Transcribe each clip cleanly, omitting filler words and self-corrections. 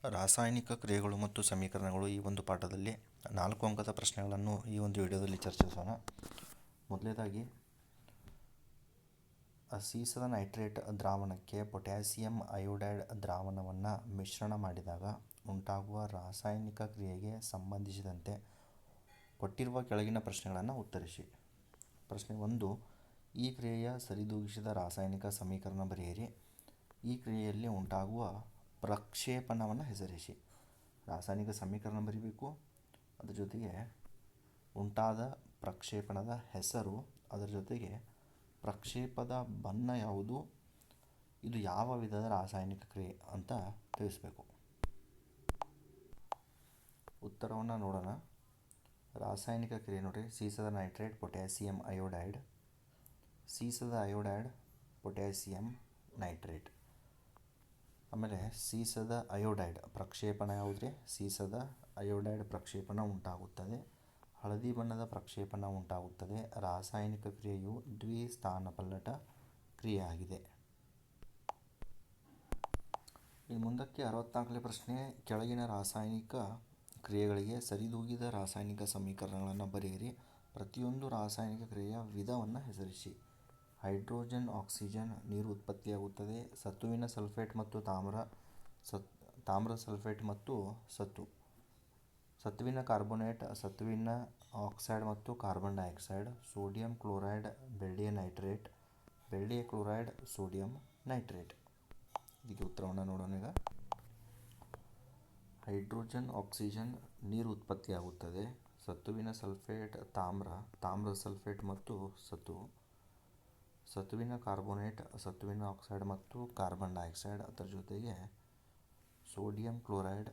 ರಾಸಾಯನಿಕ ಕ್ರಿಯೆಗಳು ಮತ್ತು ಸಮೀಕರಣಗಳು ಈ ಒಂದು ಪಾಠದಲ್ಲಿ 4 ಅಂಕದ ಪ್ರಶ್ನೆಗಳನ್ನು ಈ ಒಂದು ವಿಡಿಯೋದಲ್ಲಿ ಚರ್ಚಿಸೋಣ. ಮೊದಲನೇದಾಗಿ, ಸೀಸದ ನೈಟ್ರೇಟ್ ದ್ರಾವಣಕ್ಕೆ ಪೊಟ್ಯಾಸಿಯಂ ಅಯೋಡೈಡ್ ದ್ರಾವಣವನ್ನು ಮಿಶ್ರಣ ಮಾಡಿದಾಗ ಉಂಟಾಗುವ ರಾಸಾಯನಿಕ ಕ್ರಿಯೆಗೆ ಸಂಬಂಧಿಸಿದಂತೆ ಕೊಟ್ಟಿರುವ ಕೆಳಗಿನ ಪ್ರಶ್ನೆಗಳನ್ನು ಉತ್ತರಿಸಿ. ಪ್ರಶ್ನೆ 1, ಈ ಕ್ರಿಯೆಯ ಸರಿದೂಗಿಸಿದ ರಾಸಾಯನಿಕ ಸಮೀಕರಣ ಬರೆಯಿರಿ. ಈ ಕ್ರಿಯೆಯಲ್ಲಿ ಉಂಟಾಗುವ ಪ್ರಕ್ಷೇಪಣವನ್ನು ಹೆಸರಿಸಿ. ರಾಸಾಯನಿಕ ಸಮೀಕರಣ ಬರೀಬೇಕು, ಅದರ ಜೊತೆಗೆ ಉಂಟಾದ ಪ್ರಕ್ಷೇಪಣದ ಹೆಸರು, ಅದರ ಜೊತೆಗೆ ಪ್ರಕ್ಷೇಪದ ಬಣ್ಣ ಯಾವುದು, ಇದು ಯಾವ ವಿಧದ ರಾಸಾಯನಿಕ ಕ್ರಿಯೆ ಅಂತ ತಿಳಿಸಬೇಕು. ಉತ್ತರವನ್ನು ನೋಡೋಣ. ರಾಸಾಯನಿಕ ಕ್ರಿಯೆ ನೋಡಿ, ಸೀಸದ ನೈಟ್ರೇಟ್ ಪೊಟ್ಯಾಸಿಯಂ ಅಯೋಡೈಡ್, ಸೀಸದ ಅಯೋಡೈಡ್ ಪೊಟ್ಯಾಸಿಯಂ ನೈಟ್ರೇಟ್. ಆಮೇಲೆ ಸೀಸದ ಅಯೋಡೈಡ್ ಪ್ರಕ್ಷೇಪಣ ಯಾವುದ್ರಿ? ಸೀಸದ ಅಯೋಡೈಡ್ ಪ್ರಕ್ಷೇಪಣ ಉಂಟಾಗುತ್ತದೆ. ಹಳದಿ ಬಣ್ಣದ ಪ್ರಕ್ಷೇಪಣ ಉಂಟಾಗುತ್ತದೆ. ರಾಸಾಯನಿಕ ಕ್ರಿಯೆಯು ದ್ವಿಸ್ಥಾನಪಲ್ಲಟ ಕ್ರಿಯೆಯಾಗಿದೆ. ಇನ್ನು ಮುಂದಕ್ಕೆ 64ನೇ ಪ್ರಶ್ನೆ, ಕೆಳಗಿನ ರಾಸಾಯನಿಕ ಕ್ರಿಯೆಗಳಿಗೆ ಸರಿದೂಗಿದ ರಾಸಾಯನಿಕ ಸಮೀಕರಣಗಳನ್ನು ಬರೆಯಿರಿ. ಪ್ರತಿಯೊಂದು ರಾಸಾಯನಿಕ ಕ್ರಿಯೆಯ ವಿಧವನ್ನು ಹೆಸರಿಸಿ. ಹೈಡ್ರೋಜನ್ ಆಕ್ಸಿಜನ್ ನೀರು ಉತ್ಪತ್ತಿಯಾಗುತ್ತದೆ. ಸತುವಿನ ಸಲ್ಫೇಟ್ ಮತ್ತು ತಾಮ್ರದ ಸಲ್ಫೇಟ್ ಮತ್ತು ಸತುವಿನ ಕಾರ್ಬೋನೇಟ್, ಸತುವಿನ ಆಕ್ಸೈಡ್ ಮತ್ತು ಕಾರ್ಬನ್ ಡೈಆಕ್ಸೈಡ್. ಸೋಡಿಯಂ ಕ್ಲೋರೈಡ್ ಬೆಳ್ಳಿಯ ನೈಟ್ರೇಟ್, ಬೆಳ್ಳಿಯ ಕ್ಲೋರೈಡ್ ಸೋಡಿಯಂ ನೈಟ್ರೇಟ್. ಇದಕ್ಕೆ ಉತ್ತರವನ್ನು ನೋಡೋಣ. ಈಗ ಹೈಡ್ರೋಜನ್ ಆಕ್ಸಿಜನ್ ನೀರು ಉತ್ಪತ್ತಿಯಾಗುತ್ತದೆ. ಸತುವಿನ ಸಲ್ಫೇಟ್ ತಾಮ್ರದ ಸಲ್ಫೇಟ್ ಮತ್ತು ಸತುವಿನ ಕಾರ್ಬೋನೇಟ್, ಸತುವಿನ ಆಕ್ಸೈಡ್ ಮತ್ತು ಕಾರ್ಬನ್ ಡೈಆಕ್ಸೈಡ್. ಅದರ ಜೊತೆಗೆ ಸೋಡಿಯಂ ಕ್ಲೋರೈಡ್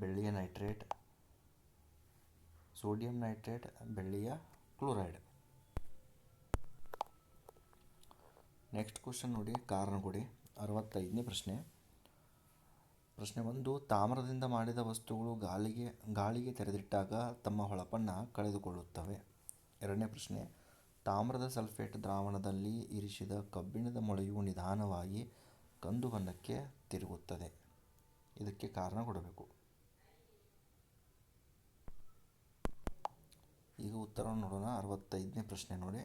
ಬೆಳ್ಳಿಯ ನೈಟ್ರೇಟ್, ಸೋಡಿಯಂ ನೈಟ್ರೇಟ್ ಬೆಳ್ಳಿಯ ಕ್ಲೋರೈಡ್. ನೆಕ್ಸ್ಟ್ ಕ್ವಶನ್ ನೋಡಿ, ಕಾರಣ ಕೊಡಿ. 65ನೇ ಪ್ರಶ್ನೆ. ಪ್ರಶ್ನೆ 1, ತಾಮ್ರದಿಂದ ಮಾಡಿದ ವಸ್ತುಗಳು ಗಾಳಿಗೆ ತೆರೆದಿಟ್ಟಾಗ ತಮ್ಮ ಹೊಳಪನ್ನು ಕಳೆದುಕೊಳ್ಳುತ್ತವೆ. 2ನೇ ಪ್ರಶ್ನೆ, ತಾಮ್ರದ ಸಲ್ಫೇಟ್ ದ್ರಾವಣದಲ್ಲಿ ಇರಿಸಿದ ಕಬ್ಬಿಣದ ಮೊಳೆಯು ನಿಧಾನವಾಗಿ ಕಂದು ಬಣ್ಣಕ್ಕೆ ತಿರುಗುತ್ತದೆ. ಇದಕ್ಕೆ ಕಾರಣ ಕೊಡಬೇಕು. ಈಗ ಉತ್ತರವನ್ನು ನೋಡೋಣ. 65ನೇ ಪ್ರಶ್ನೆ ನೋಡಿ.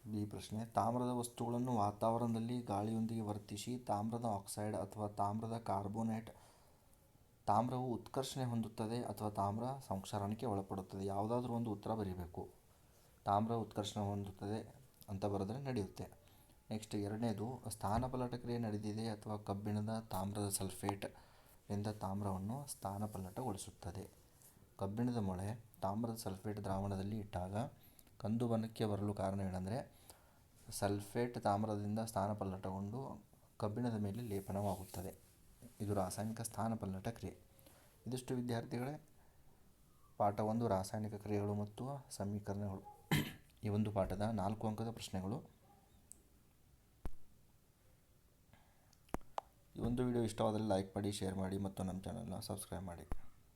ಬಿ ಪ್ರಶ್ನೆ, ತಾಮ್ರದ ವಸ್ತುಗಳನ್ನು ವಾತಾವರಣದಲ್ಲಿ ಗಾಳಿಯೊಂದಿಗೆ ವರ್ತಿಸಿ ತಾಮ್ರದ ಆಕ್ಸೈಡ್ ಅಥವಾ ತಾಮ್ರದ ಕಾರ್ಬೋನೇಟ್, ತಾಮ್ರವು ಉತ್ಕರ್ಷಣೆ ಹೊಂದುತ್ತದೆ ಅಥವಾ ತಾಮ್ರ ಸಂಕ್ಷಾರಣಕ್ಕೆ ಒಳಪಡುತ್ತದೆ. ಯಾವುದಾದ್ರೂ ಒಂದು ಉತ್ತರ ಬರೀಬೇಕು. ತಾಮ್ರ ಉತ್ಕರ್ಷಣೆ ಹೊಂದುತ್ತದೆ ಅಂತ ಬರೆದ್ರೆ ನಡೆಯುತ್ತೆ. ನೆಕ್ಸ್ಟ್ 2ನೇದು, ಸ್ಥಾನಪಲ್ಲಟ ಕ್ರಿಯೆ ನಡೆದಿದೆ ಅಥವಾ ಕಬ್ಬಿಣದ ತಾಮ್ರದ ಸಲ್ಫೇಟ್ ನಿಂದ ತಾಮ್ರವನ್ನು ಸ್ಥಾನಪಲ್ಲಟಗೊಳಿಸುತ್ತದೆ. ಕಬ್ಬಿಣದ ಮೊಳೆ ತಾಮ್ರದ ಸಲ್ಫೇಟ್ ದ್ರಾವಣದಲ್ಲಿ ಇಟ್ಟಾಗ ಕಂದು ಬಣ್ಣಕ್ಕೆ ಬರಲು ಕಾರಣವೇನೆಂದರೆ ಸಲ್ಫೇಟ್ ತಾಮ್ರದಿಂದ ಸ್ಥಾನಪಲ್ಲಟಗೊಂಡು ಕಬ್ಬಿಣದ ಮೇಲೆ ಲೇಪನವಾಗುತ್ತದೆ. ಇದು ರಾಸಾಯನಿಕ ಸ್ಥಾನಪಲ್ಲಟ ಕ್ರಿಯೆ. ಇದಿಷ್ಟು ವಿದ್ಯಾರ್ಥಿಗಳೇ ಪಾಠ 1 ರಾಸಾಯನಿಕ ಕ್ರಿಯೆಗಳು ಮತ್ತು ಸಮೀಕರಣಗಳು ಈ ಒಂದು ಪಾಠದ 4 ಅಂಕದ ಪ್ರಶ್ನೆಗಳು. ಈ ಒಂದು ವಿಡಿಯೋ ಇಷ್ಟವಾದಲ್ಲಿ ಲೈಕ್ ಮಾಡಿ, ಶೇರ್ ಮಾಡಿ ಮತ್ತು ನಮ್ಮ ಚಾನಲ್ನ ಸಬ್ಸ್ಕ್ರೈಬ್ ಮಾಡಿ.